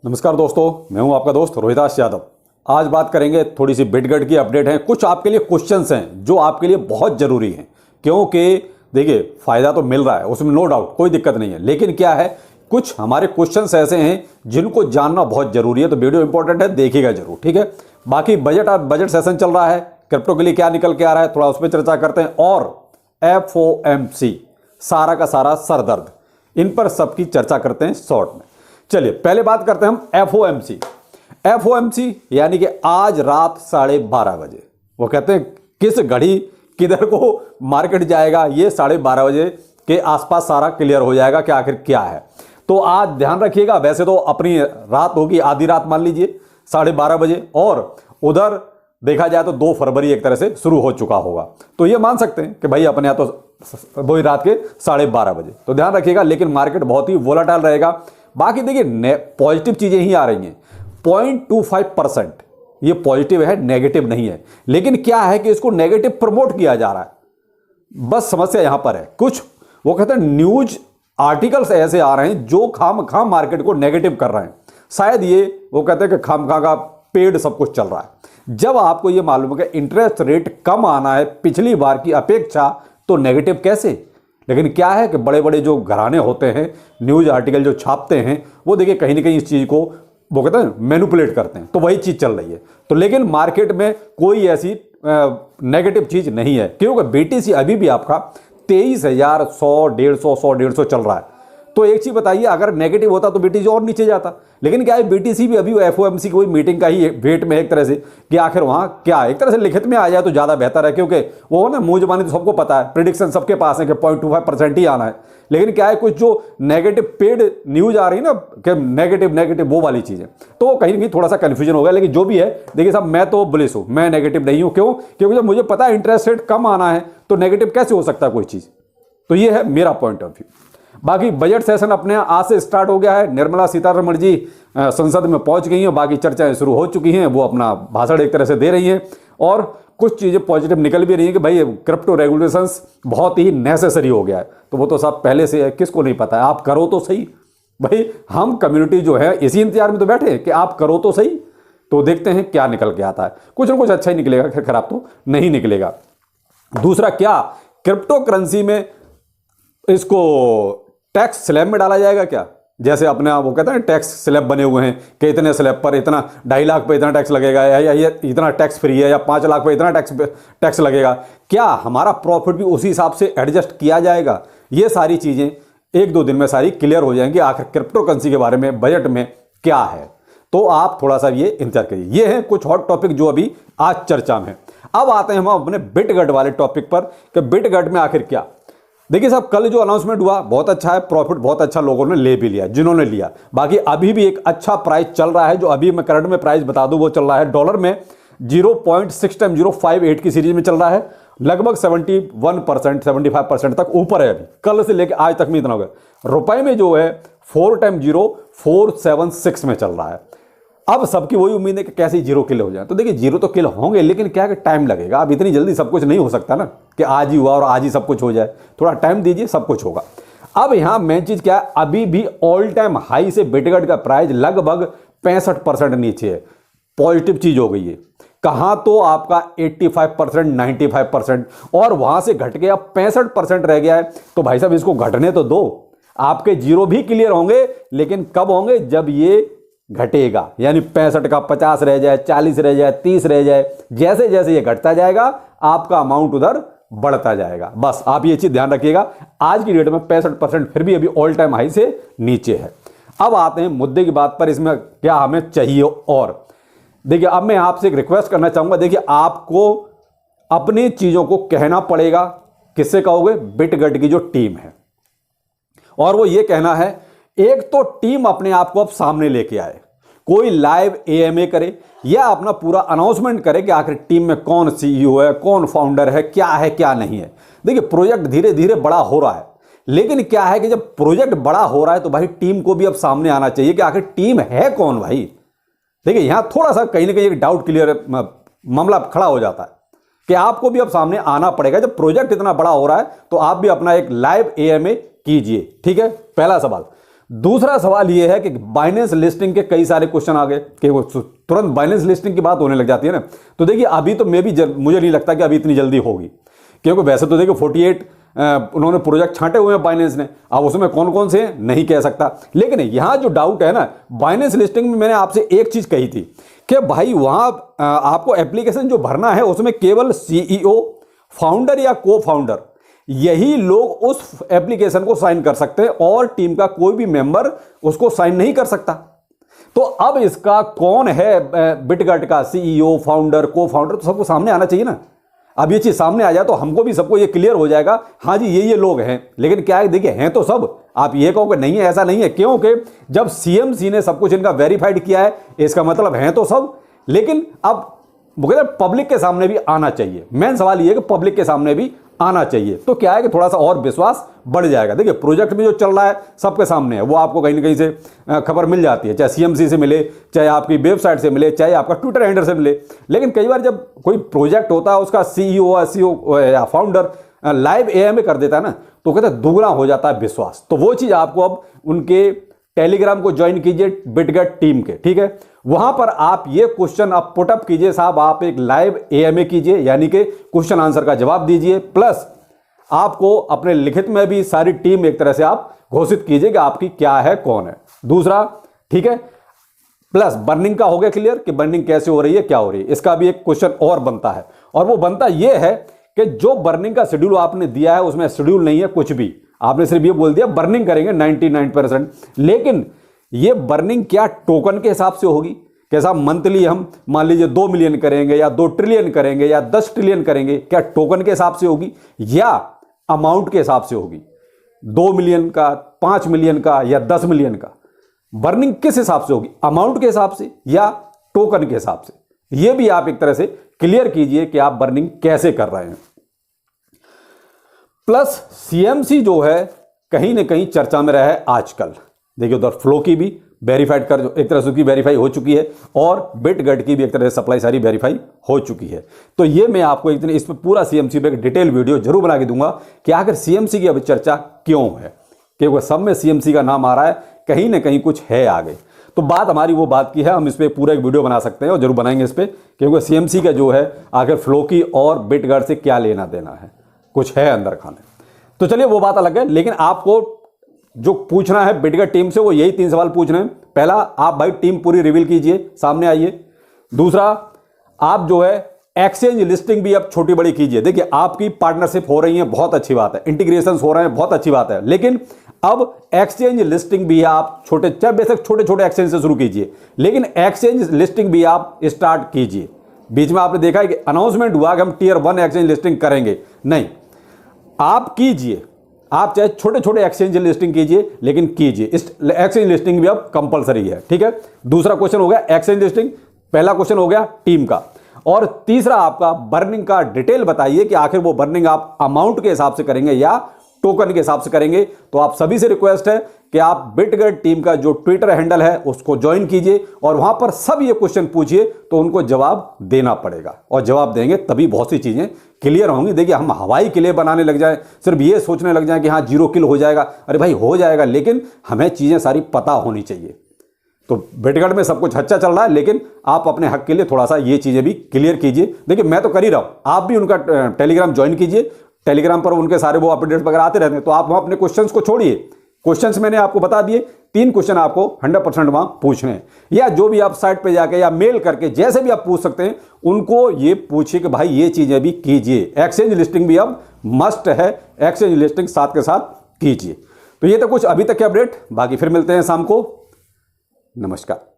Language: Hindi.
नमस्कार दोस्तों, मैं हूं आपका दोस्त रोहिताश यादव। आज बात करेंगे थोड़ी सी बिटगट की अपडेट है। कुछ आपके लिए क्वेश्चंस हैं जो आपके लिए बहुत ज़रूरी हैं, क्योंकि देखिए फ़ायदा तो मिल रहा है उसमें, नो डाउट, कोई दिक्कत नहीं है। लेकिन क्या है, कुछ हमारे क्वेश्चंस ऐसे हैं जिनको जानना बहुत ज़रूरी है, तो वीडियो इंपॉर्टेंट है, देखिएगा जरूर, ठीक है। बाकी बजट सेशन चल रहा है, क्रिप्टो के लिए क्या निकल के आ रहा है थोड़ा उस पर चर्चा करते हैं, और FOMC सारा का सारा सरदर्द, इन पर सबकी चर्चा करते हैं शॉर्ट में। चलिए पहले बात करते हैं हम FOMC यानी कि आज रात 12:30 बजे। वो कहते हैं किस घड़ी किधर को मार्केट जाएगा, ये 12:30 बजे के आसपास सारा क्लियर हो जाएगा कि आखिर क्या है। तो आज ध्यान रखिएगा, वैसे तो अपनी रात होगी, आधी रात मान लीजिए 12:30 बजे, और उधर देखा जाए तो 2 फरवरी एक तरह से शुरू हो चुका होगा। तो ये मान सकते हैं कि भाई अपने यहाँ तो वही रात के 12:30 बजे, तो ध्यान रखिएगा। लेकिन मार्केट बहुत ही वोलाटाइल रहेगा। बाकी देखिए पॉजिटिव चीजें ही आ रही हैं, 0.25%, ये पॉजिटिव है, नेगेटिव नहीं है। लेकिन क्या है कि इसको नेगेटिव प्रमोट किया जा रहा है, बस समस्या यहां पर है। कुछ वो कहते हैं न्यूज आर्टिकल्स ऐसे आ रहे हैं जो खाम मार्केट को नेगेटिव कर रहे हैं। शायद ये वो कहते हैं कि खामखा का पेड़ सब कुछ चल रहा है। जब आपको ये मालूम है कि इंटरेस्ट रेट कम आना है पिछली बार की अपेक्षा, तो नेगेटिव कैसे? लेकिन क्या है कि बड़े बड़े जो घराने होते हैं, न्यूज आर्टिकल जो छापते हैं, वो देखिए कहीं ना कहीं इस चीज़ को वो कहते हैं मैनिपुलेट करते हैं, तो वही चीज़ चल रही है। तो लेकिन मार्केट में कोई ऐसी नेगेटिव चीज़ नहीं है, क्योंकि BTC अभी भी आपका 23,100 चल रहा है। तो एक चीज़ बताइए, अगर नेगेटिव होता तो BTC और नीचे जाता। लेकिन क्या है, BTC भी अभी FOMC की कोई मीटिंग का ही वेट में है एक तरह से, कि आखिर वहाँ क्या है, एक तरह से लिखित में आ जाए तो ज़्यादा बेहतर है। क्योंकि वो ना मुंह जबानी तो सबको पता है, प्रिडिक्शन सबके पास है कि 0.25% ही आना है। लेकिन क्या है, कुछ जो नेगेटिव पेड न्यूज आ रही है ना कि नेगेटिव वो वाली चीज़ें, तो कहीं ना कहीं थोड़ा सा कन्फ्यूजन हो गया। लेकिन जो भी है, देखिए साहब, मैं तो बुलिश हूँ, मैं नेगेटिव नहीं हूँ। क्यों? क्योंकि जब मुझे पता है इंटरेस्ट रेट कम आना है, तो नेगेटिव कैसे हो सकता है कोई चीज़। तो ये है मेरा पॉइंट ऑफ व्यू। बाकी बजट सेशन अपने आज से स्टार्ट हो गया है। निर्मला सीतारमण जी संसद में पहुंच गई हैं, बाकी चर्चाएं शुरू हो चुकी हैं, वो अपना भाषण एक तरह से दे रही हैं, और कुछ चीज़ें पॉजिटिव निकल भी रही हैं कि भाई क्रिप्टो रेगुलेशंस बहुत ही नेसेसरी हो गया है। तो वो तो सब पहले से है, किसको नहीं पता है, आप करो तो सही। भाई हम कम्युनिटी जो है इसी इंतजार में तो बैठे हैं कि आप करो तो सही। तो देखते हैं क्या निकल के आता है, कुछ ना कुछ अच्छा ही निकलेगा, खैर खराब तो नहीं निकलेगा। दूसरा, क्या क्रिप्टो करेंसी में इसको टैक्स स्लैब में डाला जाएगा क्या? जैसे अपने वो कहते हैं टैक्स स्लैब बने हुए हैं कि इतने स्लैब पर इतना, 2.5 लाख पे इतना टैक्स लगेगा, या इतना टैक्स फ्री है, या 5 लाख पे इतना टैक्स लगेगा। क्या हमारा प्रॉफिट भी उसी हिसाब से एडजस्ट किया जाएगा? ये सारी चीज़ें 1-2 दिन में सारी क्लियर हो जाएंगी, आखिर क्रिप्टो करेंसी के बारे में बजट में क्या है। तो आप थोड़ा सा ये इंतजार करिए। ये हैं कुछ हॉट टॉपिक जो अभी आज चर्चा में। अब आते हैं हम अपने बिटगट वाले टॉपिक पर कि बिटगट में आखिर क्या। देखिए साहब, कल जो अनाउंसमेंट हुआ बहुत अच्छा है, प्रॉफिट बहुत अच्छा लोगों ने ले भी लिया जिन्होंने लिया। बाकी अभी भी एक अच्छा प्राइस चल रहा है, जो अभी मैं करंट में प्राइस बता दूं, वो चल रहा है डॉलर में 0.6058 की सीरीज में चल रहा है। लगभग 71% 75% तक ऊपर है अभी, कल से लेकर आज तक में इतना हो गया। रुपए में जो है 4 × 0 476 में चल रहा है। अब सबकी वही उम्मीद है कि कैसे जीरो किल हो जाए। तो देखिए जीरो तो किल होंगे, लेकिन क्या है कि टाइम लगेगा। अब इतनी जल्दी सब कुछ नहीं हो सकता ना कि आज ही हुआ और आज ही सब कुछ हो जाए, थोड़ा टाइम दीजिए, सब कुछ होगा। अब यहां मेन चीज क्या है, अभी भी ऑल टाइम हाई से बिटगट का प्राइस लगभग 65% नीचे है। पॉजिटिव चीज हो गई है। कहां तो आपका 85% 95%, और वहां से घट के अब 65% रह गया है। तो भाई साहब इसको घटने तो दो, आपके जीरो भी क्लियर होंगे, लेकिन कब होंगे? जब ये घटेगा, यानी 65 का 50 रह जाए, 40 रह जाए, 30 रह जाए। जैसे जैसे ये घटता जाएगा आपका अमाउंट उधर बढ़ता जाएगा। बस आप ये चीज ध्यान रखिएगा। आज की डेट में 65% फिर भी अभी ऑल टाइम हाई से नीचे है। अब आते हैं मुद्दे की बात पर, इसमें क्या हमें चाहिए। और देखिए, अब मैं आपसे एक रिक्वेस्ट करना चाहूंगा। देखिए, आपको अपनी चीजों को कहना पड़ेगा। किससे कहोगे? बिटगट की जो टीम है, और वो ये कहना है, एक तो टीम अपने आप को अब सामने लेके आए, कोई लाइव AMA करे, या अपना पूरा अनाउंसमेंट करे कि आखिर टीम में कौन CEO है, कौन फाउंडर है क्या नहीं है। देखिए, प्रोजेक्ट धीरे धीरे बड़ा हो रहा है, लेकिन क्या है कि जब प्रोजेक्ट बड़ा हो रहा है तो भाई टीम को भी अब सामने आना चाहिए कि आखिर टीम है कौन भाई। देखिए, यहां थोड़ा सा कहीं ना कहीं एक डाउट क्लियर मामला खड़ा हो जाता है कि आपको भी अब सामने आना पड़ेगा। जब प्रोजेक्ट इतना बड़ा हो रहा है तो आप भी अपना एक लाइव AMA कीजिए, ठीक है। पहला सवाल। दूसरा सवाल यह है कि बाइनेंस लिस्टिंग के कई सारे क्वेश्चन आ गए कि वो तुरंत बाइनेंस लिस्टिंग की बात होने लग जाती है ना। तो देखिए अभी तो मुझे नहीं लगता कि अभी इतनी जल्दी होगी, क्योंकि वैसे तो देखिए 48 उन्होंने प्रोजेक्ट छांटे हुए हैं बाइनेंस ने। अब उसमें कौन कौन से हैं नहीं कह सकता, लेकिन यहां जो डाउट है ना, बाइनेंस लिस्टिंग में मैंने आपसे एक चीज कही थी कि भाई वहां आपको एप्लीकेशन जो भरना है उसमें केवल सीईओ, फाउंडर या को फाउंडर, यही लोग उस एप्लीकेशन को साइन कर सकते हैं और टीम का कोई भी मेंबर उसको साइन नहीं कर सकता। तो अब इसका कौन है बिटगट का सीईओ, फाउंडर, को फाउंडर, तो सबको सामने आना चाहिए ना। अब ये चीज सामने आ जाए तो हमको भी सबको ये क्लियर हो जाएगा, हाँ जी ये लोग हैं। लेकिन क्या है, देखिए हैं तो सब, आप ये कहोगे नहीं है, ऐसा नहीं है, क्योंकि जब सीएमसी ने सब कुछ इनका वेरीफाइड किया है इसका मतलब हैं तो सब। लेकिन अब पब्लिक के सामने भी आना चाहिए। मेन सवाल ये है कि पब्लिक के सामने भी आना चाहिए, तो क्या है कि थोड़ा सा और विश्वास बढ़ जाएगा। देखिए प्रोजेक्ट में जो चल रहा है सबके सामने है, वो आपको कहीं ना कहीं से खबर मिल जाती है, चाहे सीएमसी से मिले, चाहे आपकी वेबसाइट से मिले, चाहे आपका ट्विटर हैंडल से मिले। लेकिन कई बार जब कोई प्रोजेक्ट होता है उसका सीईओ या फाउंडर लाइव एएमए कर देता है ना, तो कहते हैं दुगना हो जाता है विश्वास। तो वो चीज आपको अब उनके टेलीग्राम को ज्वाइन कीजिए बिटगट टीम के, ठीक है। वहां पर आप ये क्वेश्चन आप पुटअप कीजिए साहब, आप एक लाइव एएमए कीजिए, यानी कि क्वेश्चन आंसर का जवाब दीजिए, प्लस आपको अपने लिखित में भी सारी टीम एक तरह से आप घोषित कीजिए कि आपकी क्या है, कौन है। दूसरा, ठीक है, प्लस बर्निंग का हो गया क्लियर कि बर्निंग कैसे हो रही है, क्या हो रही है। इसका भी एक क्वेश्चन और बनता है, और वो बनता यह है कि जो बर्निंग का शेड्यूल आपने दिया है उसमें शेड्यूल नहीं है कुछ भी, आपने सिर्फ ये बोल दिया बर्निंग करेंगे 99%। लेकिन ये बर्निंग क्या टोकन के हिसाब से होगी, कैसा मंथली हम मान लीजिए 2 मिलियन करेंगे या 2 ट्रिलियन करेंगे या 10 ट्रिलियन करेंगे, क्या टोकन के हिसाब से होगी या अमाउंट के हिसाब से होगी? 2 मिलियन का, 5 मिलियन का या 10 मिलियन का बर्निंग किस हिसाब से होगी? अमाउंट के हिसाब से या टोकन के हिसाब से? यह भी आप एक तरह से क्लियर कीजिए कि आप बर्निंग कैसे कर रहे हैं। प्लस सीएमसी जो है कहीं ना कहीं चर्चा में रहा है आजकल। देखिए उधर फ्लो की भी वेरीफाइड कर एक तरह से उसकी वेरीफाई हो चुकी है, और बिटगट की भी एक तरह से सप्लाई सारी वेरीफाई हो चुकी है। तो ये मैं आपको एक दिन इस पर पूरा सीएमसी पे एक डिटेल वीडियो जरूर बना के दूंगा कि आखिर सीएमसी की अब चर्चा क्यों है, क्योंकि सब में सीएमसी का नाम आ रहा है, कहीं ना कहीं कुछ है आगे। तो बात हमारी वो बात की है, हम इस पर पूरा एक वीडियो बना सकते हैं और जरूर बनाएंगे इस पर, क्योंकि सीएमसी का जो है आखिर फ्लो की और बिटगट से क्या लेना देना है, कुछ है अंदर खाने। तो चलिए वो बात अलग है, लेकिन आपको जो पूछना है बिटगट टीम से वो यही 3 सवाल पूछने हैं। पहला, आप भाई टीम पूरी रिवील कीजिए, सामने आइए। दूसरा, आप जो है एक्सचेंज लिस्टिंग भी अब छोटी बड़ी कीजिए। देखिए आपकी पार्टनरशिप हो रही है, बहुत अच्छी बात है, इंटीग्रेशन हो रहे हैं, बहुत अच्छी बात है, लेकिन अब एक्सचेंज लिस्टिंग भी आप छोटे, चाहे बेशक छोटे छोटे एक्सचेंज से शुरू कीजिए, लेकिन एक्सचेंज लिस्टिंग भी आप स्टार्ट कीजिए। बीच में आपने देखा है कि अनाउंसमेंट हुआ कि हम Tier 1 एक्सचेंज लिस्टिंग करेंगे, नहीं, आप कीजिए। आप चाहे छोटे छोटे एक्सचेंज लिस्टिंग कीजिए, लेकिन कीजिए। एक्सचेंज लिस्टिंग भी अब कंपलसरी है, ठीक है। दूसरा क्वेश्चन हो गया एक्सचेंज लिस्टिंग, पहला क्वेश्चन हो गया टीम का, और तीसरा आपका बर्निंग का डिटेल बताइए कि आखिर वो बर्निंग आप अमाउंट के हिसाब से करेंगे या टोकन के हिसाब से करेंगे। तो आप सभी से रिक्वेस्ट है कि आप बिटगट टीम का जो ट्विटर हैंडल है उसको ज्वाइन कीजिए, और वहां पर सब ये क्वेश्चन पूछिए, तो उनको जवाब देना पड़ेगा, और जवाब देंगे तभी बहुत सी चीजें क्लियर होंगी। देखिए हम हवाई किले बनाने लग जाए, सिर्फ ये सोचने लग जाए कि हाँ 0 किल हो जाएगा, अरे भाई हो जाएगा, लेकिन हमें चीजें सारी पता होनी चाहिए। तो बिटगट में सब कुछ अच्छा चल रहा है, लेकिन आप अपने हक के लिए थोड़ा सा ये चीजें भी क्लियर कीजिए। देखिए मैं तो कर ही रहा हूं, आप भी उनका टेलीग्राम ज्वाइन कीजिए, टेलीग्राम पर उनके सारे वो अपडेट्स वगैरह आते रहते हैं। तो आप वहां अपने क्वेश्चंस को छोड़िए, क्वेश्चंस मैंने आपको बता दिए, 3 क्वेश्चन आपको 100% वहां पूछने हैं, या जो भी आप साइट पे जाके या मेल करके जैसे भी आप पूछ सकते हैं, उनको ये पूछिए कि भाई ये चीजें भी कीजिए। एक्सचेंज लिस्टिंग भी अब मस्ट है, एक्सचेंज लिस्टिंग साथ के साथ कीजिए। तो ये तो कुछ अभी तक के अपडेट, बाकी फिर मिलते हैं शाम को। नमस्कार।